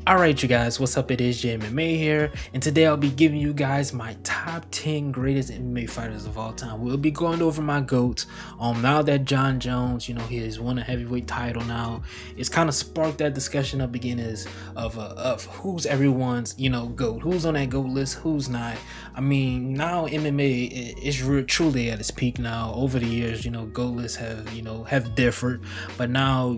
Alright you guys, what's up? It is MMA here, and today I'll be giving you guys my top 10 greatest MMA fighters of all time. We'll be going over my GOATs. Now that Jon Jones, he has won a heavyweight title now, it's kind of sparked that discussion up again of who's everyone's, GOAT. Who's on that GOAT list, who's not. I mean, now MMA is truly at its peak now. Over the years, GOAT lists have differed, but now,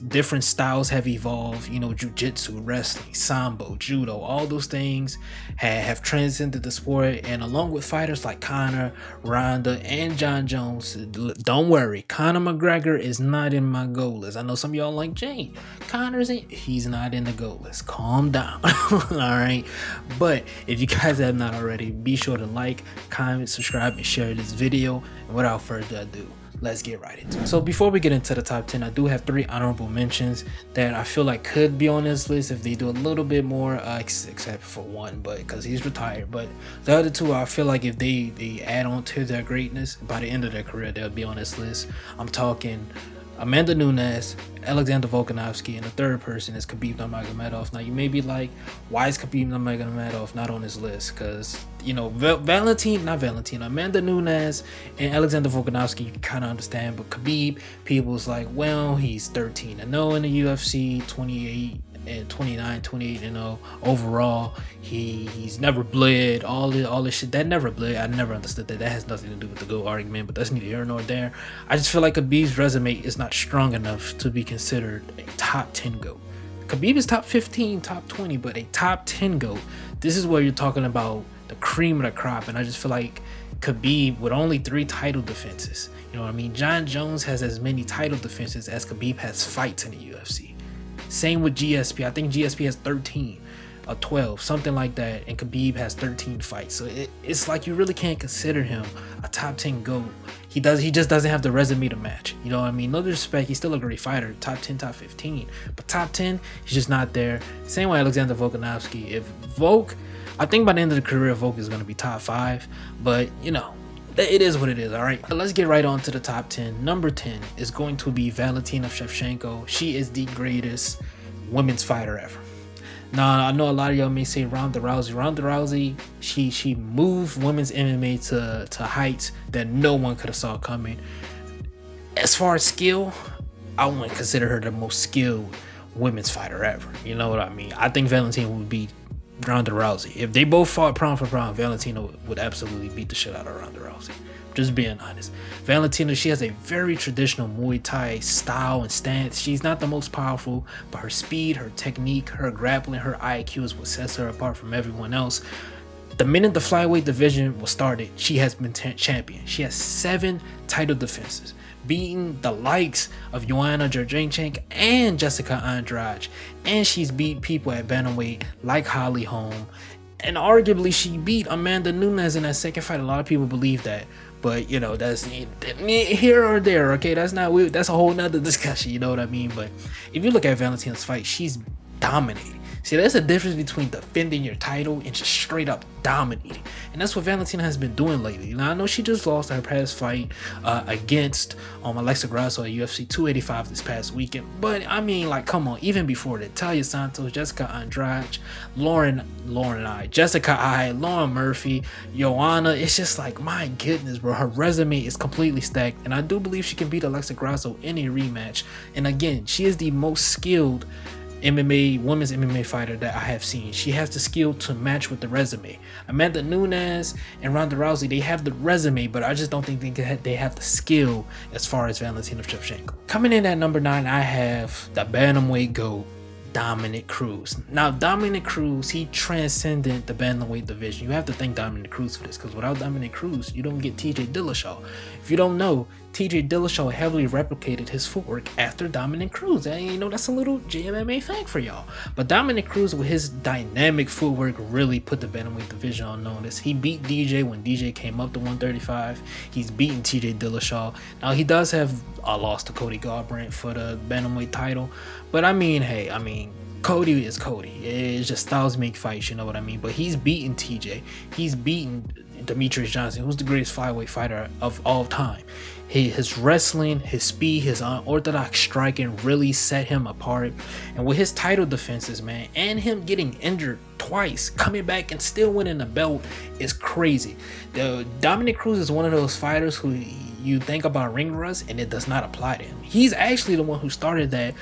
different styles have evolved, jiu-jitsu, wrestling, sambo, judo, all those things have transcended the sport. And along with fighters like Conor, Ronda, and Jon Jones, don't worry, Conor McGregor is not in my GOAT list. I know some of y'all like, Jay, he's not in the GOAT list. Calm down. All right, but if you guys have not already, be sure to like, comment, subscribe, and share this video. And without further ado, let's get right into it. So before we get into the top 10, I do have 3 honorable mentions that I feel like could be on this list if they do a little bit more, except for one, but because he's retired. But the other 2, I feel like if they add on to their greatness, by the end of their career, they'll be on this list. I'm talking Amanda Nunes, Alexander Volkanovski, and the third person is Khabib Nurmagomedov. Now you may be like, why is Khabib Nurmagomedov not on this list? Because Amanda Nunes and Alexander Volkanovski, you can kind of understand, but Khabib, people's like, well, he's 13-0 in the UFC, 28 and 29, 28-0 overall. He's never bled, all this shit that never bled. I never understood that. That has nothing to do with the GOAT argument, but that's neither here nor there. I just feel like Khabib's resume is not strong enough to be considered a top 10 GOAT. Khabib is top 15, top 20, but a top 10 GOAT, this is where you're talking about the cream of the crop. And I just feel like Khabib, with only 3 title defenses, you know what I mean? Jon Jones has as many title defenses as Khabib has fights in the UFC. Same with GSP. I think GSP has 13 or 12, something like that, and Khabib has 13 fights. So it's like you really can't consider him a top 10 GOAT. He just doesn't have the resume to match. You know what I mean? No disrespect, he's still a great fighter, top 10, top 15, but top 10, he's just not there. Same way Alexander Volkanovski. If I think by the end of the career, Volk is going to be top 5, but it is what it is. All right, let's get right on to the top 10. Number 10 is going to be Valentina Shevchenko. She is the greatest women's fighter ever. Now, I know a lot of y'all may say Ronda Rousey. Ronda Rousey, she moved women's MMA to heights that no one could have saw coming. As far as skill, I wouldn't consider her the most skilled women's fighter ever. You know what I mean? I think Valentina would be Ronda Rousey. If they both fought pound for pound, Valentina would absolutely beat the shit out of Ronda Rousey. Just being honest. Valentina, she has a very traditional Muay Thai style and stance. She's not the most powerful, but her speed, her technique, her grappling, her IQ is what sets her apart from everyone else. The minute the flyweight division was started, she has been champion. She has 7 title defenses, beating the likes of Joanna Jędrzejczyk and Jessica Andrade, and she's beat people at bantamweight like Holly Holm, and arguably she beat Amanda Nunes in that second fight. A lot of people believe that, but that's here or there. Okay, that's a whole nother discussion. You know what I mean? But if you look at Valentina's fight, she's dominating. See, there's a difference between defending your title and just straight up dominating. And that's what Valentina has been doing lately. Now, I know she just lost her past fight against Alexa Grasso at UFC 285 this past weekend. But, I mean, like, come on. Even before that, Talia Santos, Jessica Andrade, Lauren Murphy, Joanna. It's just like, my goodness, bro. Her resume is completely stacked. And I do believe she can beat Alexa Grasso in a rematch. And again, she is the most skilled women's MMA fighter that I have seen. She has the skill to match with the resume. Amanda Nunes and Ronda Rousey, they have the resume, but I just don't think they have the skill as far as Valentina Shevchenko. Coming in at number 9, I have the bantamweight GOAT, Dominick Cruz. Now, Dominick Cruz, he transcended the bantamweight division. You have to thank Dominick Cruz for this, because without Dominick Cruz, you don't get TJ Dillashaw. If you don't know, TJ Dillashaw heavily replicated his footwork after Dominick Cruz. And that's a little JMMA fact for y'all. But Dominick Cruz, with his dynamic footwork, really put the bantamweight division on notice. He beat DJ when DJ came up to 135. He's beaten TJ Dillashaw. Now, he does have a loss to Cody Garbrandt for the bantamweight title. But I mean, hey, Cody is Cody. It's just styles make fights, you know what I mean? But he's beaten TJ. He's beaten Demetrious Johnson, who's the greatest flyweight fighter of all time. His wrestling, his speed, his unorthodox striking really set him apart. And with his title defenses, man, and him getting injured twice, coming back and still winning the belt is crazy. Dominick Cruz is one of those fighters who you think about ring rust and it does not apply to him. He's actually the one who started that.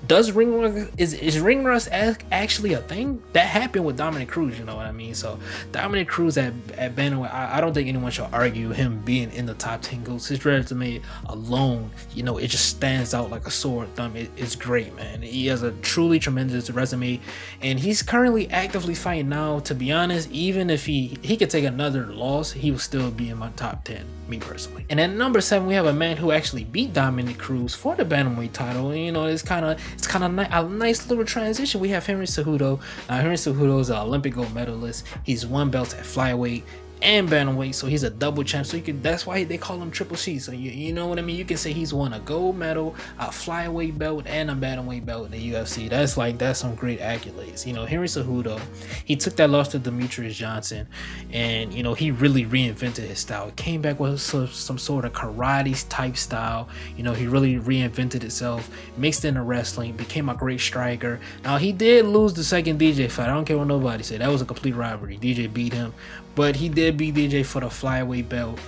Does ring rust, is ring rust actually a thing? That happened with Dominick Cruz, you know what I mean? So Dominick Cruz at bantamweight, I don't think anyone should argue him being in the top 10 goals. His resume alone, you know, it just stands out like a sore thumb. It's great, man. He has a truly tremendous resume, and he's currently actively fighting now. To be honest, even if he could take another loss, he will still be in my top 10, me personally. And at number 7, we have a man who actually beat Dominick Cruz for the bantamweight title. And, you know, it's kind of a nice little transition. We have Henry Cejudo. Now, Henry Cejudo is an Olympic gold medalist. He's won belts at flyweight and bantamweight, so he's a double champ. So that's why they call him Triple C. So you know what I mean? You can say he's won a gold medal, a flyweight belt, and a bantamweight belt in the UFC. That's some great accolades. You know, Henry Cejudo, he took that loss to Demetrious Johnson, and you know, he really reinvented his style. He came back with some sort of karate type style. You know, he really reinvented himself, mixed in the wrestling, became a great striker. Now, he did lose the second DJ fight. I don't care what nobody say. That was a complete robbery. DJ beat him, but he did beat DJ for the flyweight belt,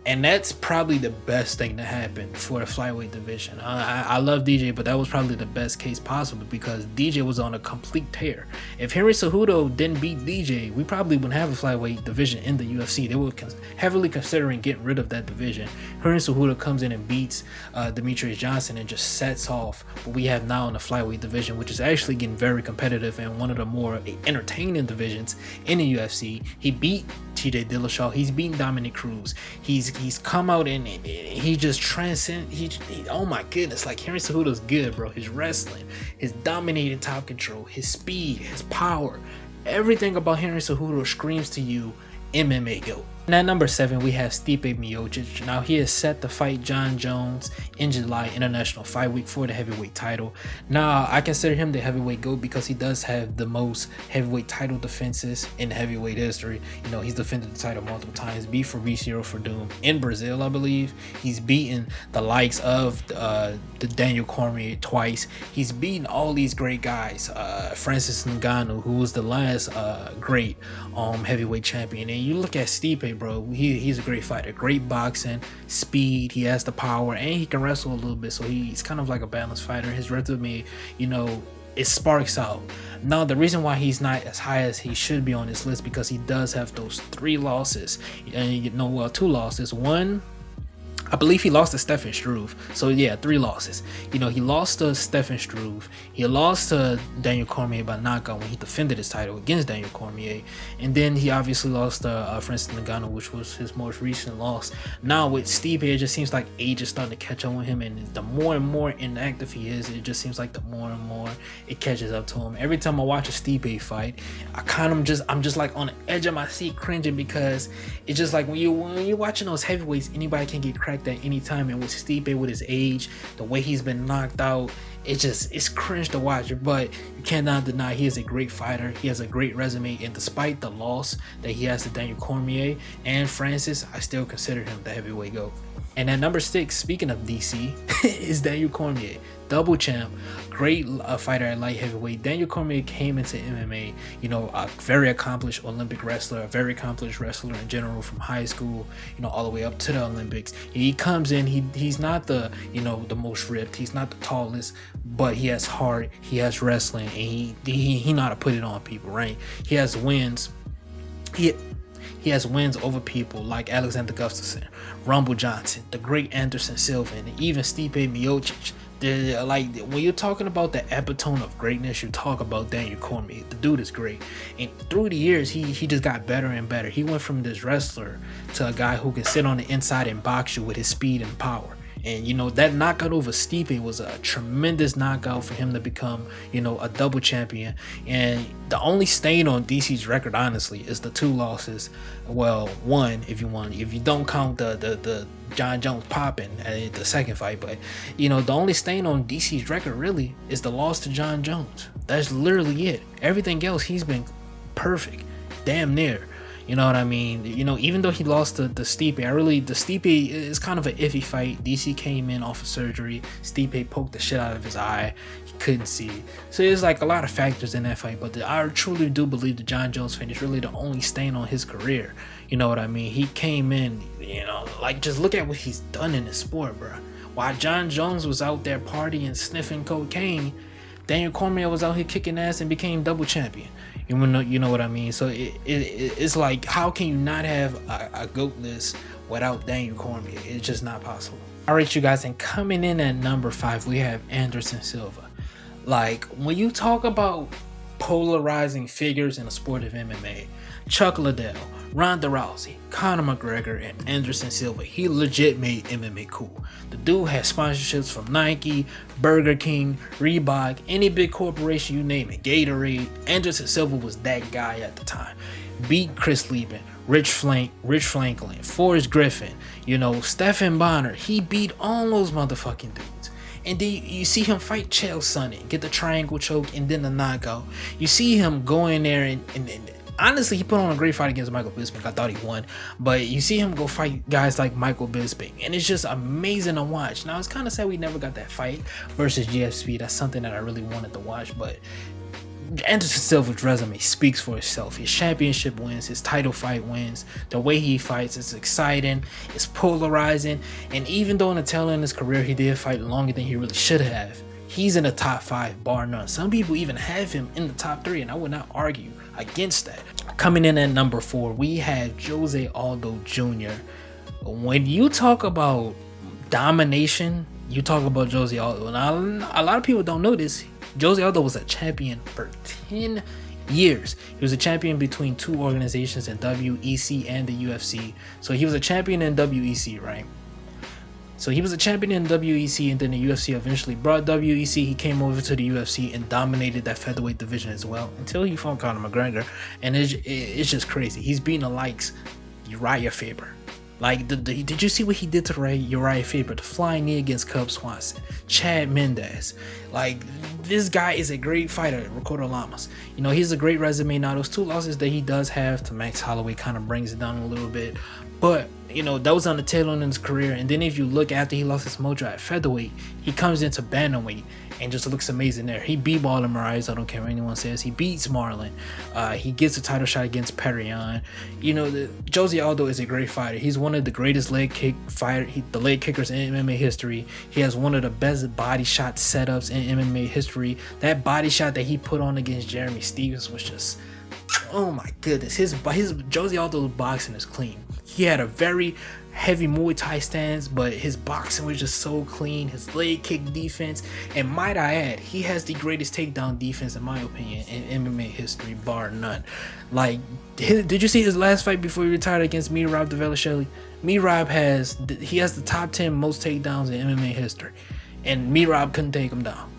and that's probably the best thing to happen for the flyweight division. I love DJ, but that was probably the best case possible because DJ was on a complete tear. If Henry Cejudo didn't beat DJ, we probably wouldn't have a flyweight division in the UFC. They were heavily considering getting rid of that division. Henry Cejudo comes in and beats Demetrious Johnson and just sets off what we have now in the flyweight division, which is actually getting very competitive and one of the more entertaining divisions in the UFC. He beat TJ Dillashaw. He's beaten Dominick Cruz. He's come out and he just transcend. He oh my goodness, like Henry Cejudo's good, bro. His wrestling, his dominating top control, his speed, his power, everything about Henry Cejudo screams to you MMA GOAT. And at number 7, we have Stipe Miocic. Now, he is set to fight Jon Jones in July International Fight Week for the heavyweight title. Now, I consider him the heavyweight GOAT because he does have the most heavyweight title defenses in heavyweight history. You know, he's defended the title multiple times, beat Fabricio Verdum in Brazil, I believe. He's beaten the likes of the Daniel Cormier twice. He's beaten all these great guys. Francis Ngannou, who was the last great heavyweight champion. And you look at Stipe, bro, he's a great fighter, great boxing, speed, he has the power, and he can wrestle a little bit, so he's kind of like a balanced fighter. His resume, you know, it sparks out. Now, the reason why he's not as high as he should be on this list because he does have those 3 losses, and you know, well, 2 losses. One, I believe he lost to Stefan Struve. So yeah, 3 losses. You know, he lost to Stefan Struve. He lost to Daniel Cormier by knockout when he defended his title against Daniel Cormier. And then he obviously lost to Francis Ngannou, which was his most recent loss. Now with Stipe, it just seems like age is starting to catch up with him. And the more and more inactive he is, it just seems like the more and more it catches up to him. Every time I watch a Stipe fight, I'm just like on the edge of my seat cringing because it's just like when you're watching those heavyweights, anybody can get cracked at any time, and with Stipe, with his age, the way he's been knocked out, it's cringe to watch. But you cannot deny he is a great fighter. He has a great resume, and despite the loss that he has to Daniel Cormier and Francis, I still consider him the heavyweight GOAT. And at number 6, speaking of DC, is Daniel Cormier, double champ, great fighter at light heavyweight. Daniel Cormier came into MMA, you know, a very accomplished Olympic wrestler, a very accomplished wrestler in general from high school, you know, all the way up to the Olympics. He comes in, he's not the, you know, the most ripped, he's not the tallest, but he has heart, he has wrestling, and he know how to put it on people, right? He has wins. He has wins over people like Alexander Gustafsson, Rumble Johnson, the great Anderson Silva, and even Stipe Miocic. Like, when you're talking about the epitome of greatness, you talk about Daniel Cormier. The dude is great, and through the years he just got better and better. He went from this wrestler to a guy who can sit on the inside and box you with his speed and power. And you know, that knockout over Stipe was a tremendous knockout for him to become, you know, a double champion. And the only stain on DC's record, honestly, is the 2 losses. Well, 1 if you don't count the Jon Jones popping at the second fight. But you know, the only stain on DC's record really is the loss to Jon Jones. That's literally it. Everything else, he's been perfect, damn near. You know what I mean? You know, even though he lost the Stipe, the Stipe is kind of an iffy fight. DC came in off of surgery. Stipe poked the shit out of his eye. He couldn't see. So there's like a lot of factors in that fight. But I truly do believe the John Jones fight is really the only stain on his career. You know what I mean? He came in, you know, like just look at what he's done in the sport, bro. While John Jones was out there partying, sniffing cocaine, Daniel Cormier was out here kicking ass and became double champion. You know what I mean? So it's like, how can you not have a GOAT list without Daniel Cormier? It's just not possible. All right, you guys, and coming in at number 5, we have Anderson Silva. Like, when you talk about polarizing figures in the sport of MMA, Chuck Liddell, Ronda Rousey, Conor McGregor, and Anderson Silva, he legit made MMA cool. The dude had sponsorships from Nike, Burger King, Reebok, any big corporation, you name it, Gatorade. Anderson Silva was that guy at the time. Beat Chris Lieben, Rich Franklin, Forrest Griffin, you know, Stephen Bonner. He beat all those motherfucking dudes. And then you see him fight Chael Sonnen, get the triangle choke and then the knockout. You see him go in there and honestly, he put on a great fight against Michael Bisping. I thought he won, but you see him go fight guys like Michael Bisping, and it's just amazing to watch. Now, it's kind of sad we never got that fight versus GSP. That's something that I really wanted to watch, but Anderson Silva's resume speaks for itself. His championship wins, his title fight wins, the way he fights is exciting, it's polarizing, and even though in the tail end of his career he did fight longer than he really should have, he's in the top 5 bar none. Some people even have him in the top 3, and I would not argue against that. Coming in at number 4, we had Jose Aldo Jr. When you talk about domination, you talk about Jose Aldo. Now, a lot of people don't know this. Jose Aldo was a champion for 10 years. He was a champion between 2 organizations in WEC and the UFC. So he was a champion in WEC, right? So he was a champion in WEC, and then the UFC eventually brought WEC. He came over to the UFC and dominated that featherweight division as well until he fought Conor McGregor. And it's just crazy. He's beating the likes Uriah Faber. Like, did you see what he did to Uriah Faber? The flying knee against Cub Swanson, Chad Mendez. Like, this guy is a great fighter, Ricardo Lamas. You know, he's a great resume. Now, those 2 losses that he does have to Max Holloway kind of brings it down a little bit. But, you know, that was on the tail end of his career. And then if you look after he lost his mojo at featherweight, he comes into bantamweight and just looks amazing there. He beat Marlon Moraes. I don't care what anyone says. He beats Marlon. He gets a title shot against Perrion. You know, Jose Aldo is a great fighter. He's one of the greatest leg kickers in MMA history. He has one of the best body shot setups in MMA history. That body shot that he put on against Jeremy Stevens was just, oh my goodness. His Jose Aldo's boxing is clean. He had a very heavy Muay Thai stance, but his boxing was just so clean. His leg kick defense, and might I add, he has the greatest takedown defense in my opinion in MMA history, bar none. Like, did you see his last fight before he retired against Merab Dvalishvili? Merab has the top 10 most takedowns in MMA history, and Merab couldn't take him down.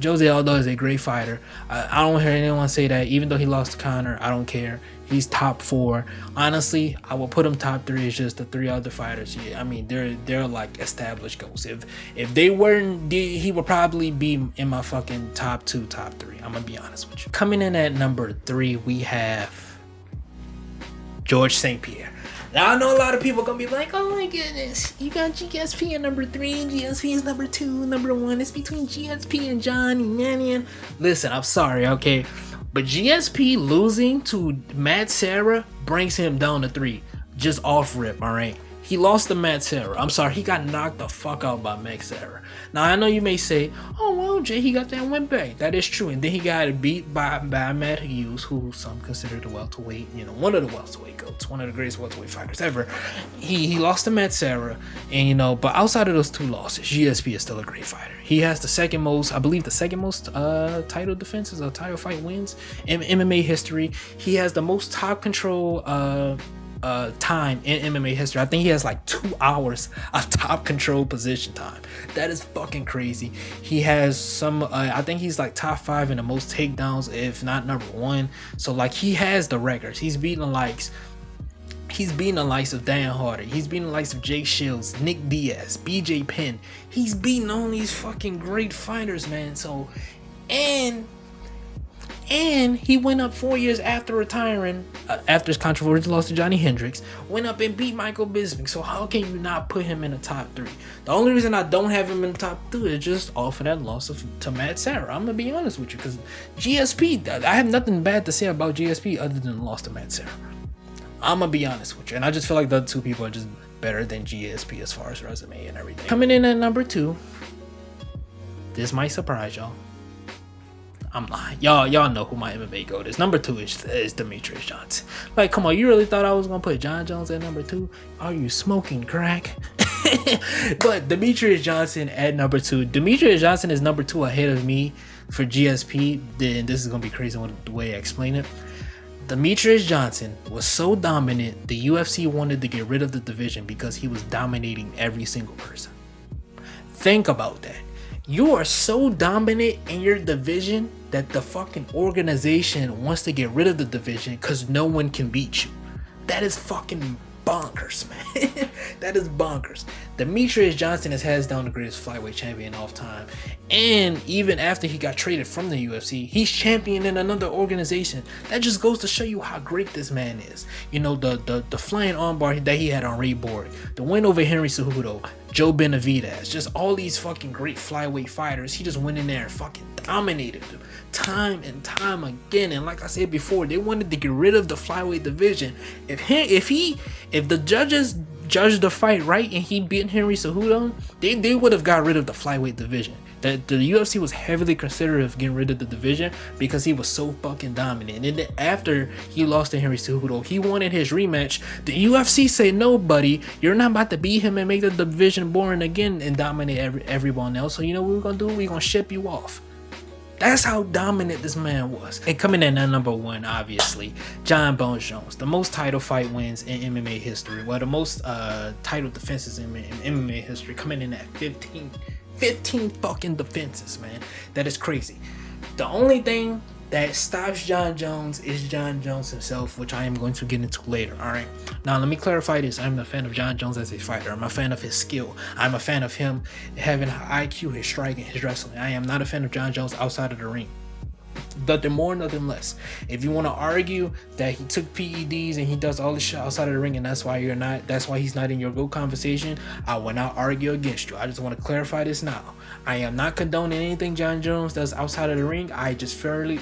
Jose Aldo is a great fighter. I don't hear anyone say that. Even though he lost to Conor, I don't care. He's top 4. Honestly, I will put him top 3. It's just the 3 other fighters. Yeah, I mean, they're like established goals. If they weren't, he would probably be in my fucking top 2, top 3. I'm gonna be honest with you. Coming in at number 3, we have George St. Pierre. Now, I know a lot of people gonna be like, oh my goodness, you got GSP at number 3, GSP is number 2, number 1. It's between GSP and Johnny Mannion. Listen, I'm sorry, okay? But GSP losing to Matt Serra brings him down to 3. Just off rip, alright? He lost to Matt Serra. I'm sorry, he got knocked the fuck out by Matt Serra. Now, I know you may say, oh, well, Jay, he got that one back. That is true. And then he got beat by Matt Hughes, who some consider the welterweight, you know, one of the welterweight goats, one of the greatest welterweight fighters ever. He lost to Matt Serra, and, you know, but outside of those 2 losses, GSP is still a great fighter. He has the second most title defenses or title fight wins in MMA history. He has the most top control time in MMA history. I think he has like 2 hours of top control position time. That is fucking crazy. He has some I think he's like top 5 in the most takedowns, if not number 1. So like, he has the records. He's beating the likes of Dan Hardy. He's beating the likes of Jake Shields, Nick Diaz, BJ Penn. He's beating all these fucking great fighters, man. So, and And he went up 4 years after retiring, after his controversial loss to Johnny Hendricks, went up and beat Michael Bisping. So how can you not put him in the top 3? The only reason I don't have him in the top 3 is just off of that loss to Matt Serra. I'm gonna be honest with you, because GSP, I have nothing bad to say about GSP other than the loss to Matt Serra. I'm gonna be honest with you, and I just feel like the other 2 people are just better than GSP as far as resume and everything. Coming in at number 2, this might surprise y'all. I'm lying. Y'all know who my MMA GOAT is. Number 2 is Demetrious Johnson. Like, come on, you really thought I was gonna put John Jones at number 2? Are you smoking crack? But Demetrious Johnson at number 2. Demetrious Johnson is number 2 ahead of me for GSP. Then this is gonna be crazy the way I explain it. Demetrious Johnson was so dominant, the UFC wanted to get rid of the division because he was dominating every single person. Think about that. You are so dominant in your division that the fucking organization wants to get rid of the division because no one can beat you. That is fucking bonkers, man. That is bonkers. Demetrious Johnson is hands down the greatest flyweight champion of time. And even after he got traded from the UFC, he's champion in another organization. That just goes to show you how great this man is. You know, the flying armbar that he had on Ray Borg, the win over Henry Cejudo, Joe Benavidez, just all these fucking great flyweight fighters. He just went in there and fucking dominated them time and time again. And like I said before, they wanted to get rid of the flyweight division. If the judges judged the fight right and he beat Henry Cejudo, they would have got rid of the flyweight division. The UFC was heavily considerate of getting rid of the division because he was so fucking dominant. And then after he lost to Henry Cejudo, he wanted his rematch. The UFC said, no, buddy, you're not about to beat him and make the division boring again and dominate everyone else. So you know what we're gonna do? We're gonna ship you off. That's how dominant this man was. And coming in at number 1, obviously, John Bones Jones. The most title fight wins in MMA history. Well, the most title defenses in MMA history, coming in at 15 fucking defenses, man. That is crazy. The only thing that stops John Jones is John Jones himself, which I am going to get into later. All right, now let me clarify this. I'm a fan of John Jones as a fighter. I'm a fan of his skill. I'm a fan of him having IQ, his striking, his wrestling. I am not a fan of John Jones outside of the ring. Nothing more, nothing less. If you want to argue that he took PEDs and he does all this shit outside of the ring and that's why he's not in your GOAT conversation, I will not argue against you. I just want to clarify this now. I am not condoning anything John Jones does outside of the ring. I just purely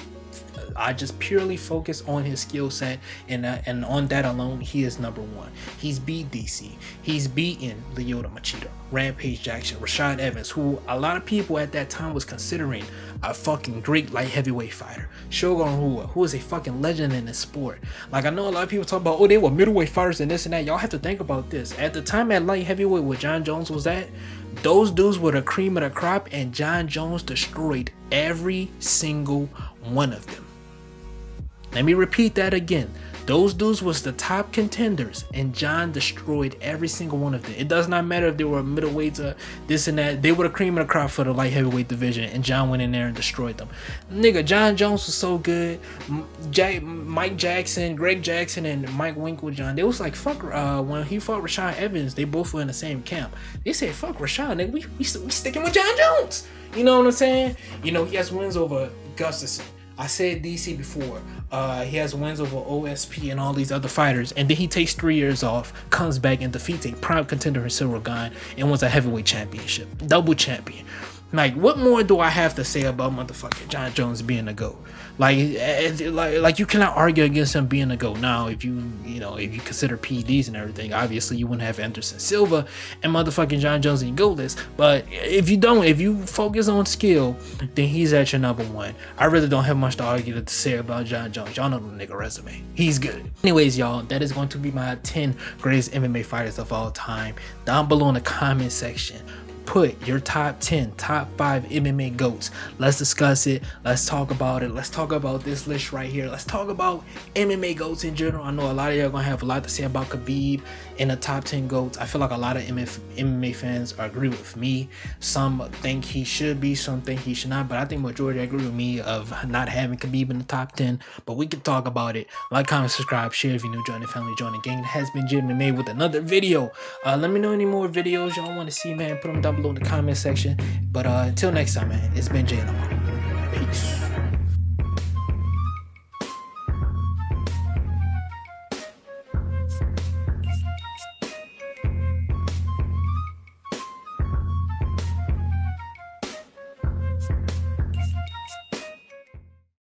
focus on his skill set, and on that alone, he is number 1. He's beat DC. He's beaten Lyoto Machida, Rampage Jackson, Rashad Evans, who a lot of people at that time was considering a fucking great light heavyweight fighter. Shogun Rua, who is a fucking legend in this sport. Like, I know a lot of people talk about, oh, they were middleweight fighters and this and that. Y'all have to think about this. At the time at light heavyweight where John Jones was at, those dudes were the cream of the crop, and John Jones destroyed every single one of them. Let me repeat that again. Those dudes was the top contenders, and John destroyed every single one of them. It does not matter if they were middleweights or this and that. They were the cream of the crop for the light heavyweight division, and John went in there and destroyed them. Nigga, John Jones was so good. Mike Jackson, Greg Jackson, and Mike Winklejohn, they was like, fuck, when he fought Rashad Evans, they both were in the same camp. They said, fuck Rashad, nigga, we sticking with John Jones. You know what I'm saying? You know, he has wins over Gustafsson. I said DC before. He has wins over OSP and all these other fighters, and then he takes 3 years off, comes back and defeats a prime contender in Cyril Gane and wins a heavyweight championship, double champion. Like, what more do I have to say about motherfucking John Jones being a GOAT? Like you cannot argue against him being a GOAT. Now, if you consider PEDs and everything, obviously you wouldn't have Anderson Silva and motherfucking John Jones in your GOAT list. But if you focus on skill, then he's at your number 1. I really don't have much to argue to say about John Jones. Y'all know the nigga resume. He's good. Anyways, y'all, that is going to be my 10 greatest MMA fighters of all time. Down below in the comment section, put your top 10, top 5 MMA GOATs. Let's discuss it. Let's talk about it. Let's talk about this list right here. Let's talk about MMA GOATs in general. I know a lot of y'all gonna have a lot to say about Khabib in the top 10 GOATs. I feel like a lot of MMA fans agree with me. Some think he should be, some think he should not, but I think majority agree with me of not having Khabib in the top 10. But we can talk about it. Like, comment, subscribe, share if you're new, join the family, join the gang. It has been Jim MMA with another video. Let me know any more videos y'all want to see, man. Put them down below in the comment section. But until next time, man, it's been Jay. Peace.